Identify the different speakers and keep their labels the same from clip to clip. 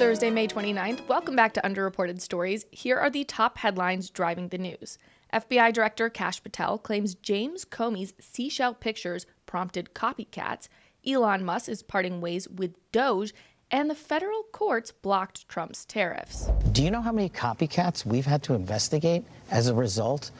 Speaker 1: Thursday, May 29th. Welcome back to Underreported Stories. Here are the top headlines driving the news. FBI Director Kash Patel claims James Comey's seashell pictures prompted copycats. Elon Musk is parting ways with DOGE. And the federal courts blocked Trump's tariffs.
Speaker 2: Do you know how many copycats we've had to investigate as a result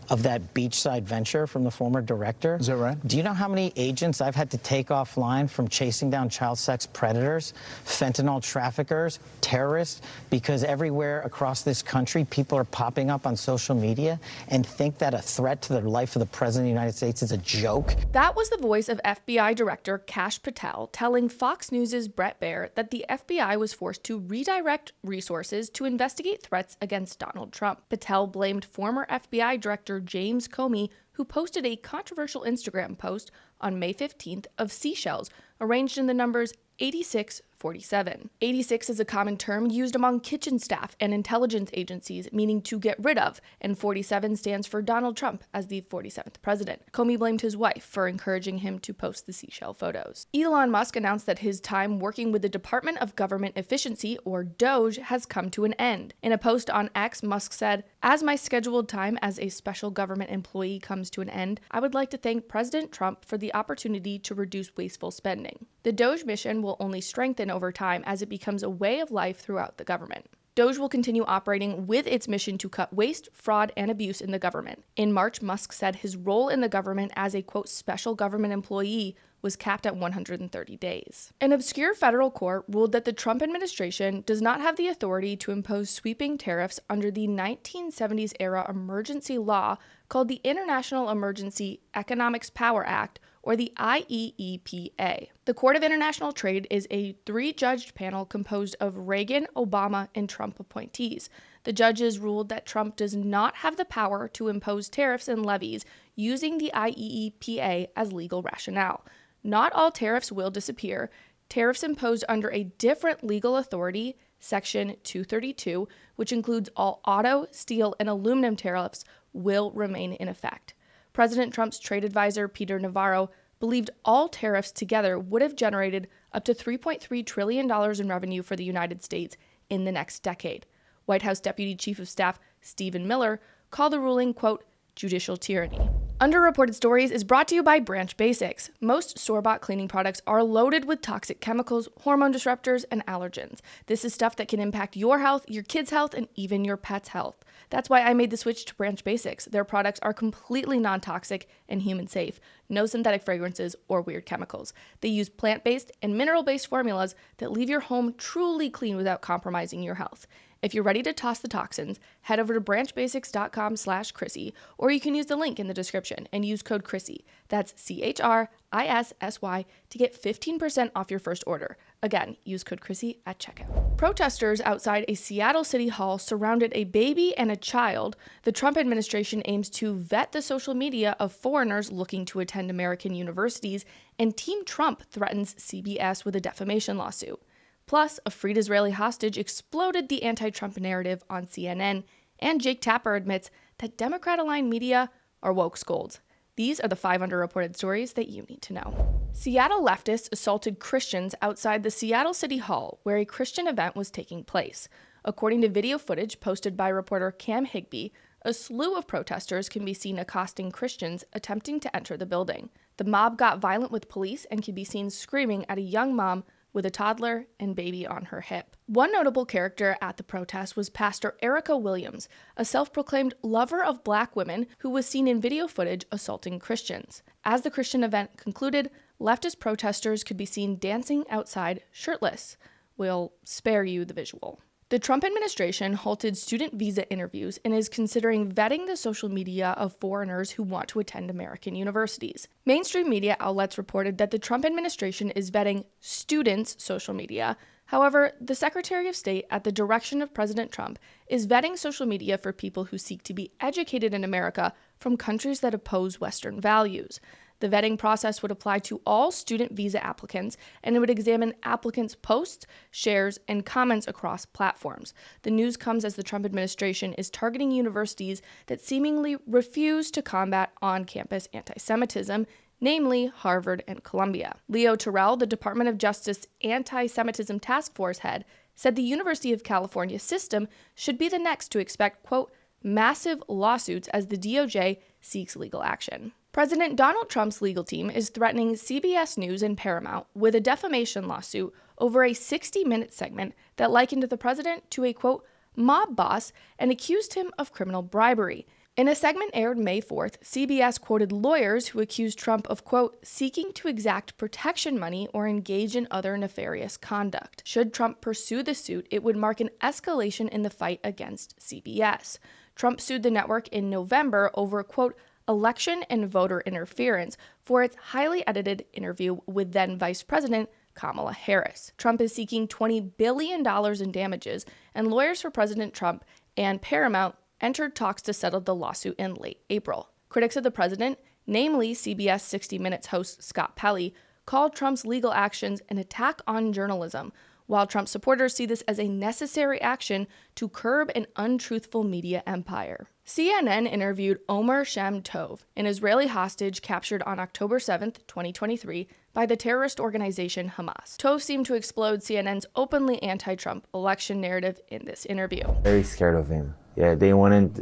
Speaker 2: of that beachside venture from the former director?
Speaker 3: Is that right?
Speaker 2: Do you know how many agents I've had to take offline from chasing down child sex predators, fentanyl traffickers, terrorists, because everywhere across this country, people are popping up on social media and think that a threat to the life of the President of the United States is a joke?
Speaker 1: That was the voice of FBI Director Kash Patel telling Fox News' Bret Baier that the FBI was forced to redirect resources to investigate threats against Donald Trump. Patel blamed former FBI Director James Comey, who posted a controversial Instagram post on May 15th of seashells arranged in the numbers 8647. 86 is a common term used among kitchen staff and intelligence agencies, meaning to get rid of, and 47 stands for Donald Trump as the 47th president. Comey blamed his wife for encouraging him to post the seashell photos. Elon Musk announced that his time working with the Department of Government Efficiency, or DOGE, has come to an end. In a post on X, Musk said, "As my scheduled time as a special government employee comes to an end, I would like to thank President Trump for the opportunity to reduce wasteful spending. The DOGE mission will only strengthen over time as it becomes a way of life throughout the government. DOGE will continue operating with its mission to cut waste, fraud, and abuse in the government." In March, Musk said his role in the government as a, quote, special government employee was capped at 130 days. An obscure federal court ruled that the Trump administration does not have the authority to impose sweeping tariffs under the 1970s-era emergency law called the International Emergency Economics Power Act, or the IEEPA. The Court of International Trade is a three-judged panel composed of Reagan, Obama, and Trump appointees. The judges ruled that Trump does not have the power to impose tariffs and levies using the IEEPA as legal rationale. Not all tariffs will disappear. Tariffs imposed under a different legal authority, Section 232, which includes all auto, steel, and aluminum tariffs, will remain in effect. President Trump's trade advisor, Peter Navarro, believed all tariffs together would have generated up to $3.3 trillion in revenue for the United States in the next decade. White House Deputy Chief of Staff Stephen Miller called the ruling, quote, judicial tyranny. Underreported Stories is brought to you by Branch Basics. Most store-bought cleaning products are loaded with toxic chemicals, hormone disruptors, and allergens. This is stuff that can impact your health, your kids' health, and even your pet's health. That's why I made the switch to Branch Basics. Their products are completely non-toxic and human-safe. No synthetic fragrances or weird chemicals. They use plant-based and mineral-based formulas that leave your home truly clean without compromising your health. If you're ready to toss the toxins, head over to branchbasics.com/Chrissy, or you can use the link in the description and use code Chrissy. That's CHRISSY to get 15% off your first order. Again, use code Chrissy at checkout. Protesters outside a Seattle City Hall surrounded a baby and a child. The Trump administration aims to vet the social media of foreigners looking to attend American universities, and Team Trump threatens CBS with a defamation lawsuit. Plus, a freed Israeli hostage exploded the anti-Trump narrative on CNN, and Jake Tapper admits that Democrat-aligned media are woke scolds. These are the 5 underreported stories that you need to know. Seattle leftists assaulted Christians outside the Seattle City Hall, where a Christian event was taking place. According to video footage posted by reporter Cam Higbee, a slew of protesters can be seen accosting Christians attempting to enter the building. The mob got violent with police and can be seen screaming at a young mom with a toddler and baby on her hip. One notable character at the protest was Pastor Erica Williams, a self-proclaimed lover of black women who was seen in video footage assaulting Christians. As the Christian event concluded, leftist protesters could be seen dancing outside shirtless. We'll spare you the visual. The Trump administration halted student visa interviews and is considering vetting the social media of foreigners who want to attend American universities. Mainstream media outlets reported that the Trump administration is vetting students' social media. However, the Secretary of State, at the direction of President Trump, is vetting social media for people who seek to be educated in America from countries that oppose Western values. The vetting process would apply to all student visa applicants, and it would examine applicants' posts, shares, and comments across platforms. The news comes as the Trump administration is targeting universities that seemingly refuse to combat on-campus anti-Semitism, namely Harvard and Columbia. Leo Terrell, the Department of Justice Anti-Semitism Task Force head, said the University of California system should be the next to expect, quote, massive lawsuits as the DOJ seeks legal action. President Donald Trump's legal team is threatening CBS News and Paramount with a defamation lawsuit over a 60-minute segment that likened the president to a, quote, mob boss and accused him of criminal bribery. In a segment aired May 4th, CBS quoted lawyers who accused Trump of, quote, seeking to exact protection money or engage in other nefarious conduct. Should Trump pursue the suit, it would mark an escalation in the fight against CBS. Trump sued the network in November over, quote, election and voter interference for its highly edited interview with then Vice President Kamala Harris. Trump is seeking $20 billion in damages, and lawyers for President Trump and Paramount entered talks to settle the lawsuit in late April. Critics of the president, namely CBS 60 Minutes host Scott Pelley, called Trump's legal actions an attack on journalism, while Trump supporters see this as a necessary action to curb an untruthful media empire. CNN interviewed Omer Shem Tov, an Israeli hostage captured on October 7, 2023, by the terrorist organization Hamas. Tov seemed to explode CNN's openly anti-Trump election narrative in this interview.
Speaker 3: Very scared of him. Yeah, they wanted...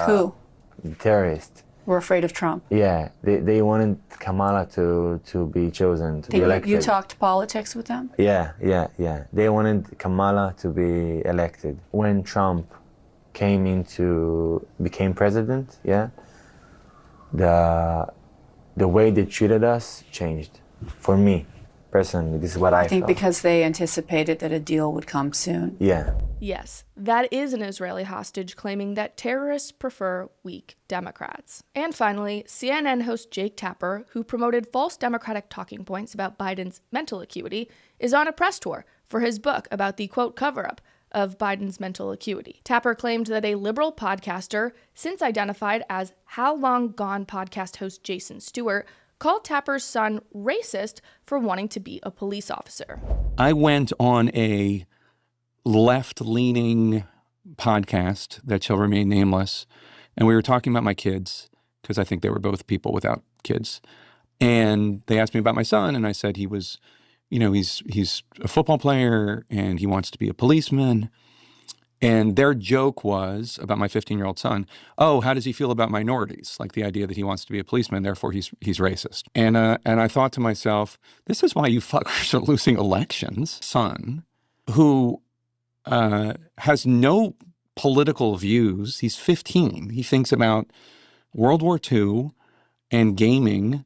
Speaker 4: Who?
Speaker 3: The terrorists.
Speaker 4: We're afraid of Trump.
Speaker 3: Yeah, they wanted Kamala to be chosen, to be elected.
Speaker 4: You talked politics with them?
Speaker 3: Yeah. They wanted Kamala to be elected. When Trump became president, yeah, the way they treated us changed. For me, personally, this is what I
Speaker 4: think
Speaker 3: felt.
Speaker 4: because they anticipated that a deal would come soon.
Speaker 3: Yeah.
Speaker 1: Yes, that is an Israeli hostage claiming that terrorists prefer weak Democrats. And finally, CNN host Jake Tapper, who promoted false Democratic talking points about Biden's mental acuity, is on a press tour for his book about the, quote, cover-up of Biden's mental acuity. Tapper claimed that a liberal podcaster, since identified as How Long Gone podcast host Jason Stewart, called Tapper's son racist for wanting to be a police officer.
Speaker 5: I went on a left-leaning podcast that shall remain nameless, and we were talking about my kids, because I think they were both people without kids. And they asked me about my son, and I said he was, he's a football player, and he wants to be a policeman. And their joke was about my 15-year-old son, oh, how does he feel about minorities? Like the idea that he wants to be a policeman, therefore he's racist. And I thought to myself, this is why you fuckers are losing elections. Son, who has no political views. He's 15. He thinks about World War II and gaming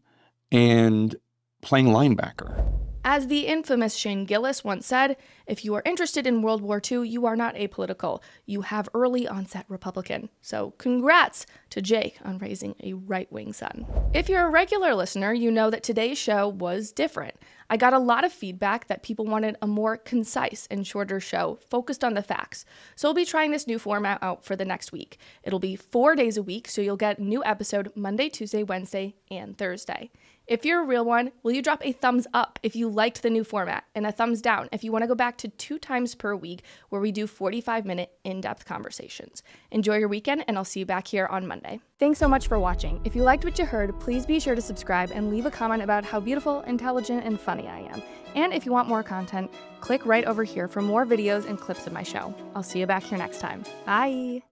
Speaker 5: and playing linebacker.
Speaker 1: As the infamous Shane Gillis once said, if you are interested in World War II, you are not apolitical. You have early onset Republican. So congrats to Jake on raising a right-wing son. If you're a regular listener, you know that today's show was different. I got a lot of feedback that people wanted a more concise and shorter show focused on the facts. So we'll be trying this new format out for the next week. It'll be 4 days a week, so you'll get a new episode Monday, Tuesday, Wednesday, and Thursday. If you're a real one, will you drop a thumbs up if you liked the new format, and a thumbs down if you want to go back to 2 times per week where we do 45-minute in-depth conversations. Enjoy your weekend, and I'll see you back here on Monday. Thanks so much for watching. If you liked what you heard, please be sure to subscribe and leave a comment about how beautiful, intelligent, and funny I am. And if you want more content, click right over here for more videos and clips of my show. I'll see you back here next time. Bye!